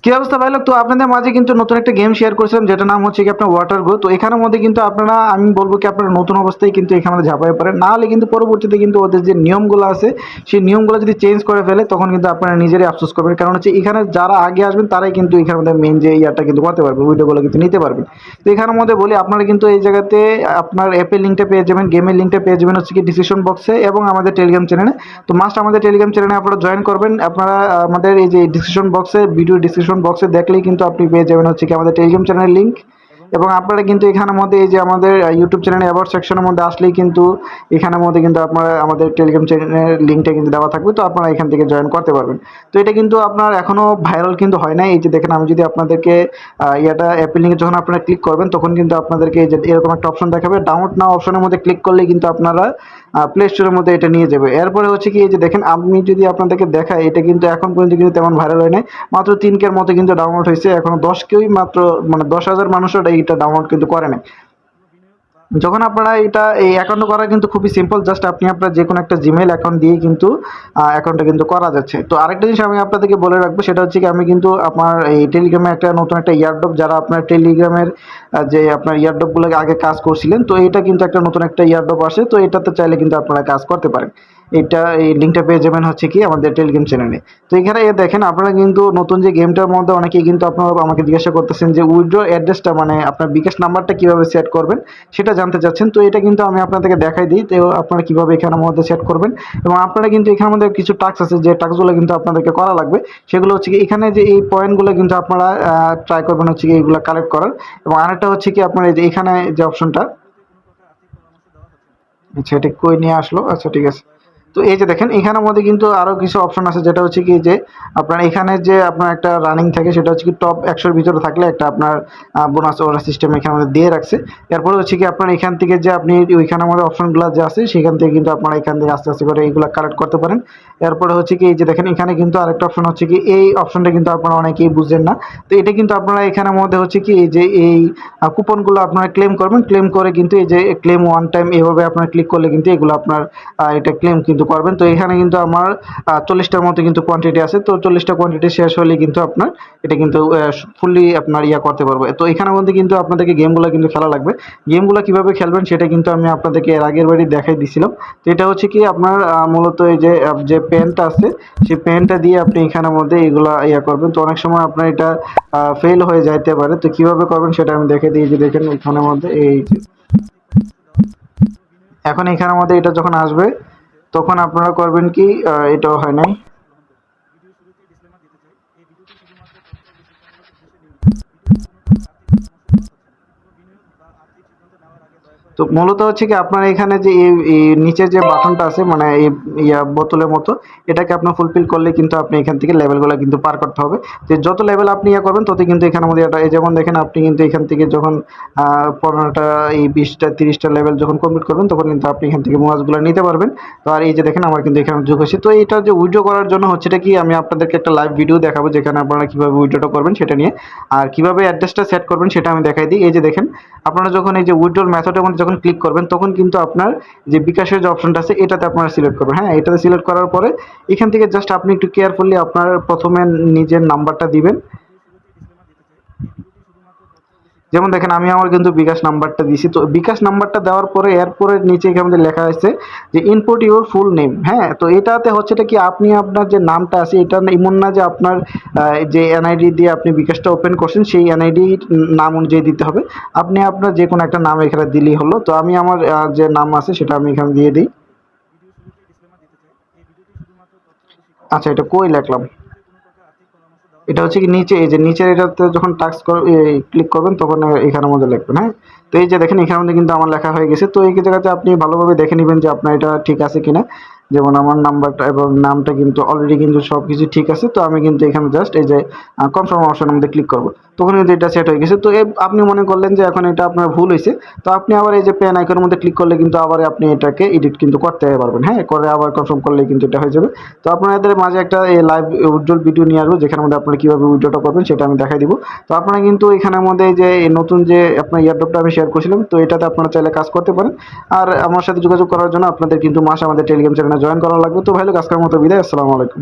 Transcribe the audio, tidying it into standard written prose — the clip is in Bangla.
কি অবস্থা ভাই লোক? তো আপনাদের মাঝে কিন্তু নতুন একটা গেম শেয়ার করেছিলাম যেটা নাম হচ্ছে কি আপনার ওয়াটার গো। তো এখানের মধ্যে কিন্তু আপনারা, আমি বলবো কি আপনারা নতুন অবস্থায় কিন্তু এখানে মধ্যে ঝাঁপাতে পারেন, না হলে কিন্তু পরবর্তীতে কিন্তু ওদের যে নিয়মগুলো আছে সেই নিয়মগুলো যদি চেঞ্জ করে ফেলে তখন কিন্তু আপনারা নিজেরাই আফসোস করবেন। কারণ হচ্ছে এখানে যারা আগে আসবেন তারাই কিন্তু এখানের মধ্যে মেন যে ইয়ারটা কিন্তু করতে পারবে, ভিডিওগুলো কিন্তু নিতে পারবেন। তো এখানের মধ্যে বলি আপনারা কিন্তু এই জায়গাতে আপনার অ্যাপের লিঙ্কটা পেয়ে যাবেন, গেমের লিঙ্কটা পেয়ে যাবেন হচ্ছে কি ডিসক্রিপশন বক্সে এবং আমাদের টেলিগ্রাম চ্যানেলে। তো মাস্ট আমাদের টেলিগ্রাম চ্যানেলে আপনারা জয়েন করবেন। আপনারা আমাদের এই যে ডিসক্রিপশন বক্সে, ভিডিও ডিসক্রিপশন বক্সে দেখলেই কিন্তু আপনি পেয়ে যাবেন হচ্ছে কি আমাদের টেলিগ্রাম চ্যানেলের লিঙ্ক। এবং আপনারা কিন্তু এখানের মধ্যে এই যে আমাদের ইউটিউব চ্যানেলে অ্যাবাউট সেকশনের মধ্যে আসলেই কিন্তু এখানের মধ্যে কিন্তু আপনারা আমাদের টেলিগ্রাম চ্যানেলের লিঙ্কটা কিন্তু দেওয়া থাকবে, তো আপনারা এখান থেকে জয়েন করতে পারবেন। তো এটা কিন্তু আপনার এখনও ভাইরাল কিন্তু হয় নাই। এই যে দেখেন, আমি যদি আপনাদেরকে ইয়াটা অ্যাপের লিঙ্কে যখন আপনারা ক্লিক করবেন তখন কিন্তু আপনাদেরকে এই যে এরকম একটা অপশন দেখাবে, ডাউনলোড নাও অপশনের মধ্যে ক্লিক করলেই কিন্তু আপনারা প্লে স্টোরের মধ্যে এটা নিয়ে যাবে। এরপরে হচ্ছে কি এই যে দেখেন, আমি যদি আপনাদেরকে দেখাই, এটা কিন্তু এখন পর্যন্ত কিন্তু তেমন ভাইরাল হয় নাই, মাত্র 3K মতো কিন্তু ডাউনলোড হয়েছে, এখনো 10Kই মাত্র, মানে 10,000 মানুষও এইটা ডাউনলোড কিন্তু করে নাই। যখন আপনারা এটা এই অ্যাকাউন্ট করা কিন্তু খুবই সিম্পল, জাস্ট আপনি আপনার যে কোনো একটা জিমেইল অ্যাকাউন্ট দিয়ে কিন্তু অ্যাকাউন্টটা কিন্তু করা যাচ্ছে। তো আরেকটা জিনিস আমি আপনাদেরকে বলে রাখবো, সেটা হচ্ছে কি আমি কিন্তু আমার এই টেলিগ্রামে একটা নতুন একটা ইয়ারড্রপ, যারা আপনার টেলিগ্রামের যে আপনার ইয়ারড্রপগুলোকে আগে কাজ করছিলেন, তো এটা কিন্তু একটা নতুন একটা ইয়ারড্রপ আসে, তো এটাতে চাইলে কিন্তু আপনারা কাজ করতে পারেন। এটা এই লিঙ্কটা পেয়ে যাবেন হচ্ছে কি আমাদের টেলিগ্রাম চ্যানেলে। তো এখানে দেখেন, আপনারা কিন্তু নতুন যে গেমটার মধ্যে অনেকেই কিন্তু আপনারা আমাকে জিজ্ঞাসা করতেছেন যে উইথড্র অ্যাড্রেসটা, মানে আপনার বিকাশ নাম্বারটা কীভাবে সেট করবেন সেটা জানতে চাচ্ছেন। তো এটা কিন্তু আমি আপনাদেরকে দেখাই দিই, তো আপনারা কীভাবে এখানের মধ্যে সেট করবেন। এবং আপনারা কিন্তু এখানের মধ্যে কিছু টাস্ক আছে, যে টাস্কগুলো কিন্তু আপনাদেরকে করা লাগবে। সেগুলো হচ্ছে কি এখানে যে এই পয়েন্টগুলো কিন্তু আপনারা ট্রাই করবেন হচ্ছে কি এইগুলো কালেক্ট করার। এবং আরেকটা হচ্ছে কি আপনার এই যে এখানে যে অপশনটা, আচ্ছা এটা কই নিয়ে আসলো, আচ্ছা ঠিক আছে। তো এই যে দেখেন, এখানের মধ্যে কিন্তু আরও কিছু অপশন আছে, যেটা হচ্ছে কি যে আপনার এখানে যে আপনার একটা রানিং থাকে, সেটা হচ্ছে কি টপ 100-র ভিতরে থাকলে একটা আপনার বোনাস ওরা সিস্টেম এখানে মধ্যে দিয়ে রাখছে। এরপরে হচ্ছে কি আপনার এখান থেকে যে আপনি ওইখানের মধ্যে অপশনগুলো যে আছে সেখান থেকে কিন্তু আপনারা এখান থেকে আস্তে আস্তে করে এইগুলো কালেক্ট করতে পারেন। এরপরে হচ্ছে কি এই যে দেখেন, এখানে কিন্তু আরেকটা অপশন হচ্ছে কি, এই অপশনটা কিন্তু আপনারা অনেকেই বুঝেন না। তো এটা কিন্তু আপনারা এখানের মধ্যে হচ্ছে কি এই যে এই কুপনগুলো আপনারা ক্লেম করবেন, ক্লেম করে কিন্তু এই যে ক্লেম ওয়ান টাইম এভাবে আপনারা ক্লিক করলে কিন্তু এগুলো আপনার এটা ক্লেম কিন্তু করবেন। তো এখানে কিন্তু আমার 40টার মতো কিন্তু কোয়ান্টিটি আছে, তো 40টা কোয়ান্টিটি শেষ হলে কিন্তু আপনার এটা কিন্তু ফুললি আপনার ইয়া করতে পারবে। তো এখানের মধ্যে কিন্তু আপনাদেরকে গেমগুলো কিন্তু খেলা লাগবে। গেমগুলো কীভাবে খেলবেন সেটা কিন্তু আমি আপনাদেরকে এর আগের বারই দেখাই দিছিলাম। তো এটা হচ্ছে কি আপনার মূলত এই যে যে পেনটা আছে, সেই পেনটা দিয়ে আপনি এখানের মধ্যে এগুলা ইয়া করবেন। তো অনেক সময় আপনার এটা ফেল হয়ে যাইতে পারে, তো কীভাবে করবেন সেটা আমি দেখে দিই। যে দেখেন এখানের মধ্যে এই যে এখন এখানের মধ্যে এটা যখন আসবে তখন আপনারা করবেন কি, এটাও হয় নাই। তো মূলত হচ্ছে কি আপনার এখানে যে এই নিচে যে বাটনটা আছে, মানে এই ইয়া বোতলের মতো, এটাকে আপনার ফুলফিল করলে কিন্তু আপনি এখান থেকে লেভেলগুলো কিন্তু পার করতে হবে। তো যত লেভেল আপনি ইয়া করবেন তত কিন্তু এখানের মধ্যে এটা, এই যেমন দেখেন আপনি কিন্তু এখান থেকে যখন 15টা এই 20টা 30টা লেভেল যখন কমপ্লিট করবেন তখন কিন্তু আপনি এখান থেকে বোনাসগুলো নিতে পারবেন। তো আর এই যে দেখেন আমার কিন্তু এখানে যোগ হয়েছে। তো এটা যে উইথড্র করার জন্য হচ্ছে এটা কি, আমি আপনাদেরকে একটা লাইভ ভিডিও দেখাবো যেখানে আপনারা কীভাবে উইথড্রটা করবেন সেটা নিয়ে, আর কীভাবে অ্যাড্রেসটা সেট করবেন সেটা আমি দেখাই দিই। এই যে দেখেন, আপনারা যখন এই যে উইথড্রল মেথডের মধ্যে যখন ক্লিক করবেন তখন কিন্তু আপনার যে বিকাশের যে অপশনটা আছে এটাতে আপনারা সিলেক্ট করবেন। হ্যাঁ, এটাতে সিলেক্ট করার পরে এখান থেকে জাস্ট আপনি একটু কেয়ারফুলি আপনার প্রথমে নিজের নাম্বারটা দিবেন। যেমন দেখেন আমি আমার কিন্তু বিকাশ নাম্বারটা দিয়েছি। তো বিকাশ নাম্বারটা দেওয়ার পরে এরপরে নিচে এখানে লেখা আছে যে ইনপুট ইউর ফুল নেম। হ্যাঁ, তো এটাতে হচ্ছেটা কি, আপনি আপনার যে নামটা আছে এটা এমন না যে আপনার যে এনআইডি দিয়ে আপনি বিকাশটা ওপেন করছেন সেই এনআইডি নাম অনুযায়ী দিতে হবে। আপনি আপনার যে কোনো একটা নাম এখানে দিলেই হলো। তো আমি আমার যে নাম আছে সেটা আমি এখানে দিয়ে দিই। আচ্ছা এটা কই লিখলাম, এটা হচ্ছে কি নিচে, এই যে নিচের এটাতে যখন টাচ ক্লিক করবেন তখন এখানের মধ্যে লিখবেন। হ্যাঁ, তো এই যে দেখেন এখানের মধ্যে কিন্তু আমার লেখা হয়ে গেছে। তো এই জায়গাতে আপনি ভালোভাবে দেখে নেবেন যে আপনার এটা ঠিক আছে কিনা। যেমন আমার নাম্বারটা এবং নামটা কিন্তু অলরেডি কিন্তু সব কিছু ঠিক আছে। তো আমি কিন্তু এখানে জাস্ট এই যে কনফার্ম অপশনের মধ্যে ক্লিক করব, তখন কিন্তু এটা সেট হয়ে গেছে। তো আপনি মনে করলেন যে এখন এটা আপনার ভুল হয়েছে, তো আপনি আবার এই যে পেন আইকনের মধ্যে ক্লিক করলে কিন্তু আবার আপনি এটাকে এডিট কিন্তু করতে পারবেন। হ্যাঁ, করে আবার কনফার্ম করলে কিন্তু এটা হয়ে যাবে। তো আপনাদের মাঝে একটা এই লাইভ উইথড্রল ভিডিও নিয়ে আসবো যেখানের মধ্যে আপনারা কীভাবে উইথড্রটা করবেন সেটা আমি দেখাই দিব। তো আপনারা কিন্তু এখানের মধ্যে যে নতুন যে আপনার ইয়ারড্রপটা আমি শেয়ার করছিলাম, তো এটাতে আপনারা চাইলে কাজ করতে পারেন। আর আমার সাথে যোগাযোগ করার জন্য আপনাদের কিন্তু মাসে আমাদের টেলিগ্রাম চ্যানেলে জয়েন করা লাগবে। তো ভাই লোক, আজকের মতো বিদায়, আসসালামু আলাইকুম।